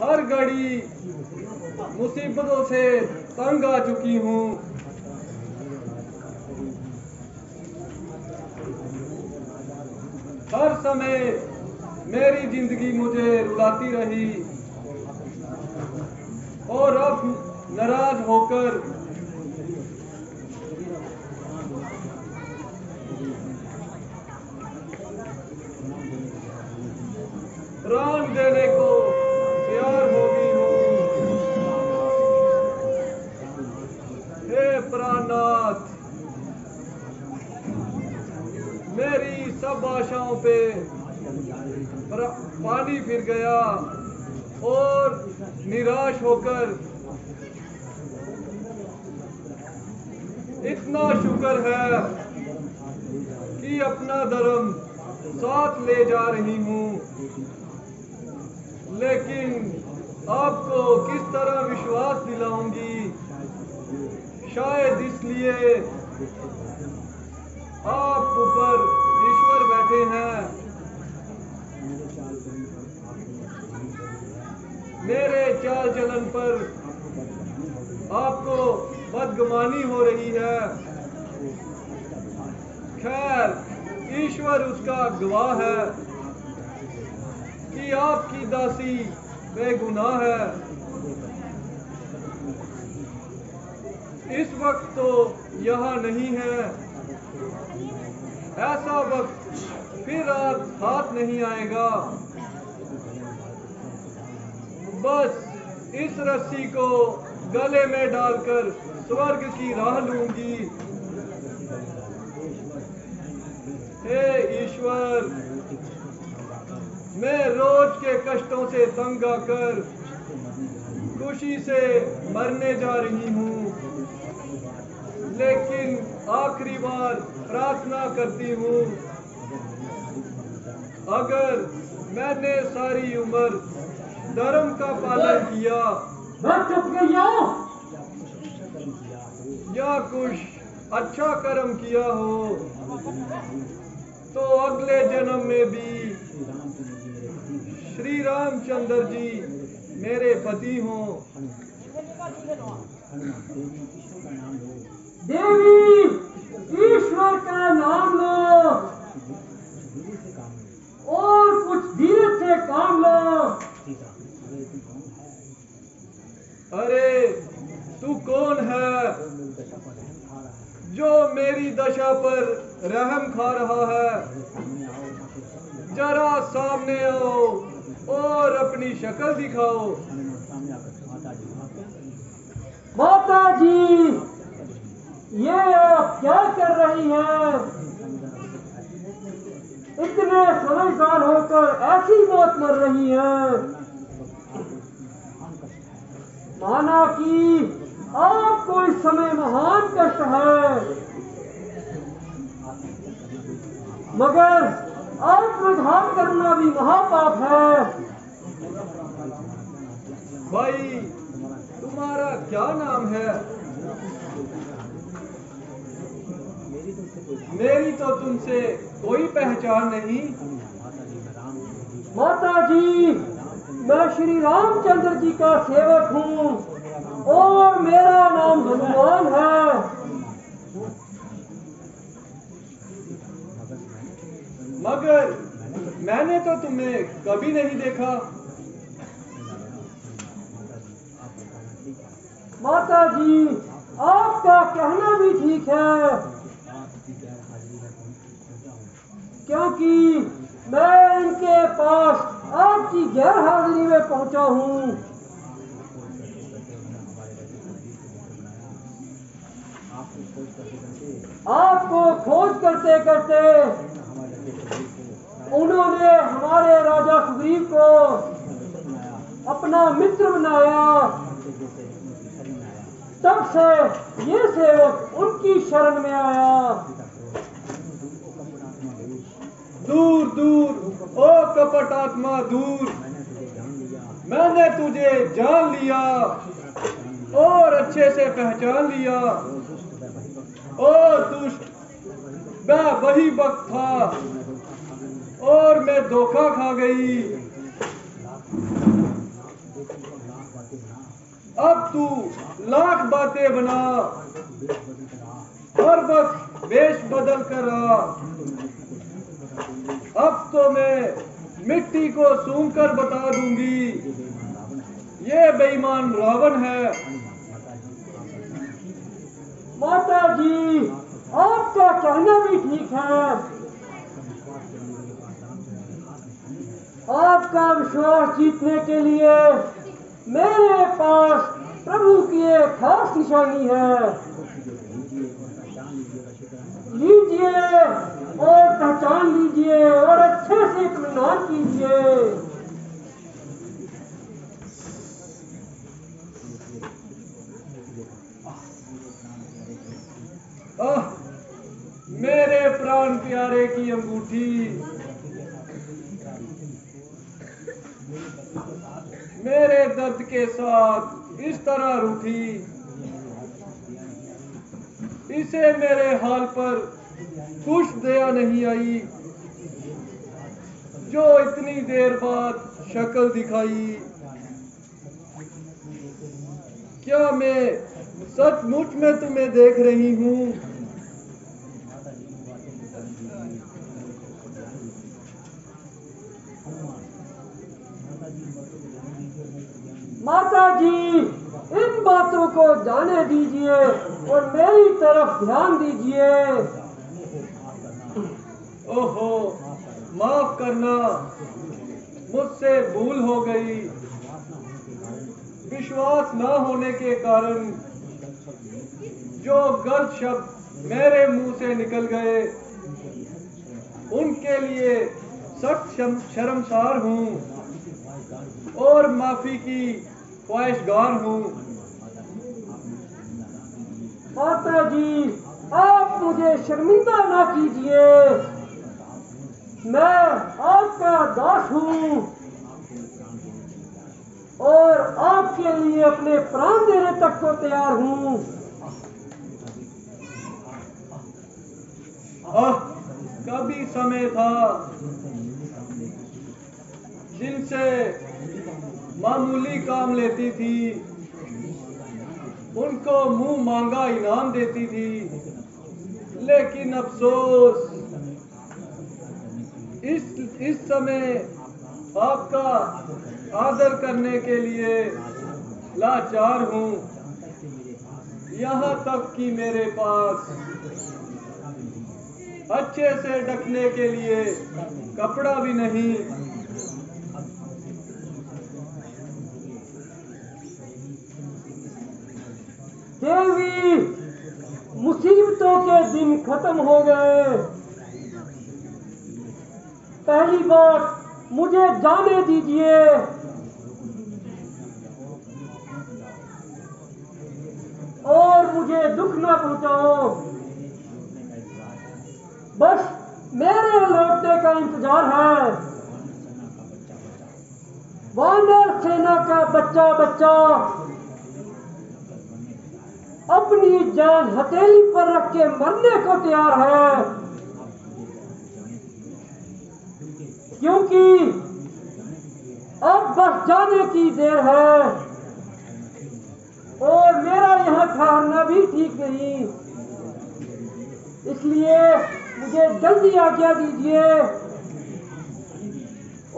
हर घड़ी मुसीबतों से तंग आ चुकी हूँ। हर समय मेरी जिंदगी मुझे रुलाती रही और अब नाराज होकर प्राण देने को तैयार हो गई हूँ। हे प्राणनाथ, मेरी सब आशाओं पे पानी फिर गया और निराश होकर इतना शुक्र है कि अपना धर्म साथ ले जा रही हूँ, लेकिन आपको किस तरह विश्वास दिलाऊंगी? शायद इसलिए आप ऊपर ईश्वर बैठे हैं। मेरे चाल चलन पर आपको बदगुमानी हो रही है। खैर, ईश्वर उसका गवाह है कि आपकी दासी बेगुनाह है। इस वक्त तो यहाँ नहीं है, ऐसा वक्त फिर हाथ नहीं आएगा। बस इस रस्सी को गले में डालकर स्वर्ग की राह लूंगी। हे ईश्वर, मैं रोज के कष्टों से तंग आकर खुशी से मरने जा रही हूँ, लेकिन आखिरी बार प्रार्थना करती हूँ, अगर मैंने सारी उम्र धर्म का पालन किया या कुछ अच्छा कर्म किया हो, तो अगले जन्म में भी श्री रामचंद्र जी मेरे पति हों। देवी, ईश्वर का नाम लो और कुछ धीरज से काम लो। अरे, तू कौन है जो मेरी दशा पर रहम खा रहा है? जरा सामने आओ और अपनी शक्ल दिखाओ। माता जी, ये आप क्या कर रही हैं? इतने समझदार होकर ऐसी मौत मर रही हैं। माना कि आपको इस समय महान कष्ट है, मगर आत्मघात करना भी महापाप है। भाई, तुम्हारा क्या नाम है? मेरी तो तुमसे कोई पहचान नहीं। माता जी, मैं श्री रामचंद्र जी का सेवक हूँ और मेरा नाम हनुमान है। मगर मैंने तो तुम्हें कभी नहीं देखा। माता जी, आपका कहना भी ठीक है, क्योंकि मैं इनके पास आपकी गैर हाजिरी में पहुंचा हूँ। आपको खोज करते करते उन्होंने हमारे राजा सुग्रीव को अपना मित्र बनाया। तब से ये सेवक उनकी शरण में आया। दूर दूर, ओ कपट आत्मा दूर, मैंने तुझे जान लिया और अच्छे से पहचान लिया। ओ दुष्ट, मैं वही वक्त था और मैं धोखा खा गई। अब तू लाख बातें बना, हर वक्त वेश बदल कर आ। अब तो मैं मिट्टी को सूंघ कर बता दूंगी, ये बेईमान रावण है। माता जी, आपका कहना भी ठीक है। आपका विश्वास जीतने के लिए मेरे पास प्रभु की एक खास निशानी है। लीजिए और पहचान लीजिए और अच्छे से इत्मीनान कीजिए। मेरे प्राण प्यारे की अंगूठी, मेरे दर्द के साथ इस तरह रूठी। इसे मेरे हाल पर कुछ दया नहीं आई, जो इतनी देर बाद शक्ल दिखाई। क्या मैं सचमुच में तुम्हें देख रही हूँ? माता जी, इन बातों को जाने दीजिए और मेरी तरफ ध्यान दीजिए। ओहो, माफ करना, मुझसे भूल हो गई। विश्वास न होने के कारण जो गलत शब्द मेरे मुंह से निकल गए, उनके लिए सख्त शर्मसार हूँ और माफी की ख्वाहिशगार हूँ। माता जी, आप मुझे शर्मिंदा ना कीजिए। मैं आपका दास हूँ और आपके लिए अपने प्राण देने तक को तैयार हूँ। कभी समय था जिनसे मामूली काम लेती थी, उनको मुंह मांगा इनाम देती थी। लेकिन अफसोस, इस समय आपका आदर करने के लिए लाचार हूँ। यहाँ तक कि मेरे पास अच्छे से ढकने के लिए कपड़ा भी नहीं। देवी, मुसीबतों के दिन खत्म हो गए। पहली बात, मुझे जाने दीजिए। और मुझे दुख न पहुंचाओ। बस मेरे लौटने का इंतजार है। वानर सेना का बच्चा बच्चा अपनी जान हथेली पर रख के मरने को तैयार है, क्योंकि अब बस जाने की देर है और मेरा यहाँ ठहरना भी ठीक नहीं। इसलिए मुझे जल्दी आज्ञा दीजिए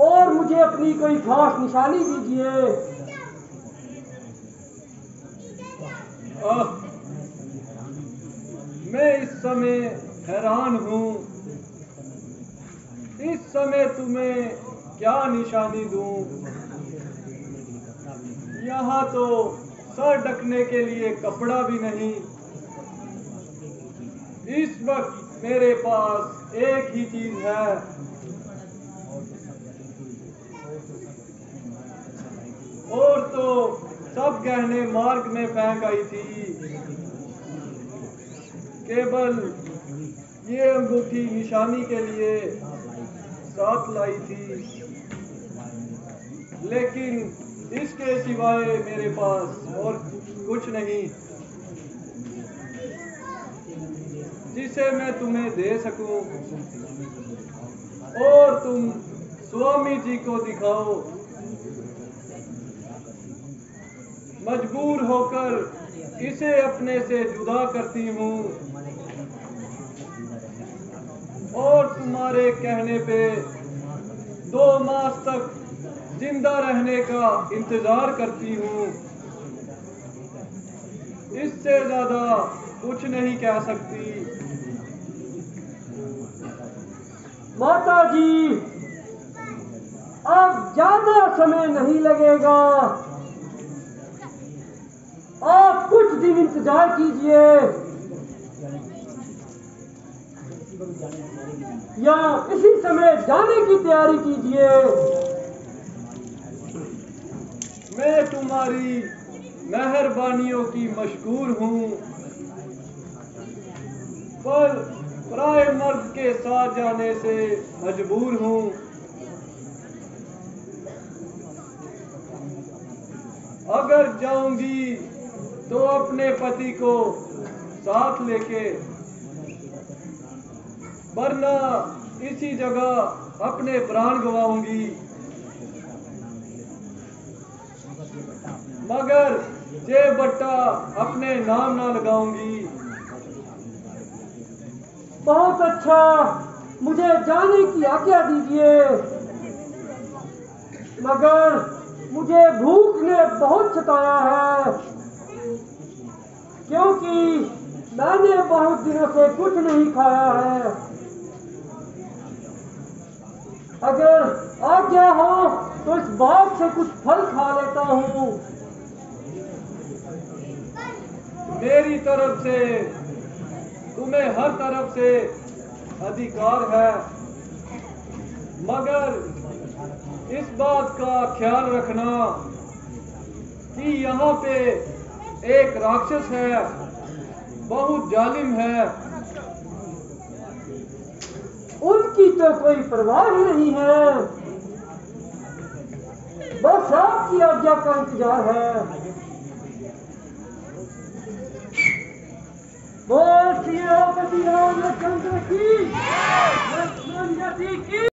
और मुझे अपनी कोई खास निशानी दीजिए। मैं इस समय हैरान हूँ। इस समय तुम्हें क्या निशानी दूं? यहाँ तो सर ढकने के लिए कपड़ा भी नहीं। इस वक्त मेरे पास एक ही चीज है, और तो सब गहने मार्ग में फेंक आई थी। केवल ये अंगूठी निशानी के लिए साथ लाई थी, लेकिन इसके सिवाय मेरे पास और कुछ नहीं जिसे मैं तुम्हें दे सकूं और तुम स्वामी जी को दिखाओ। मजबूर होकर इसे अपने से जुदा करती हूँ और तुम्हारे कहने पे 2 मास तक जिंदा रहने का इंतजार करती हूँ। इससे ज्यादा कुछ नहीं कह सकती। माता जी, अब ज्यादा समय नहीं लगेगा, आप कुछ दिन इंतजार कीजिए या इसी समय जाने की तैयारी कीजिए। मैं तुम्हारी मेहरबानियों की मशकूर हूँ, पर पराए मर्द के साथ जाने से मजबूर हूँ। अगर जाऊंगी तो अपने पति को साथ लेके, वरना इसी जगह अपने प्राण गवाऊंगी। मगर ये बट्टा अपने नाम ना लगाऊंगी। बहुत अच्छा, मुझे जाने की आज्ञा दीजिए, मगर मुझे भूख ने बहुत सताया है, क्योंकि मैंने बहुत दिनों से कुछ नहीं खाया है। अगर आज्ञा हो तो इस बाग से कुछ फल खा लेता हूँ। मेरी तरफ से तुम्हें हर तरफ से अधिकार है, मगर इस बात का ख्याल रखना कि यहाँ पे एक राक्षस है, बहुत जालिम है। उनकी तो कोई परवाह ही नहीं है, बस आपकी आज्ञा का इंतजार है। बोल श्री राम, रामचंद्र की, लक्ष्मण जी की।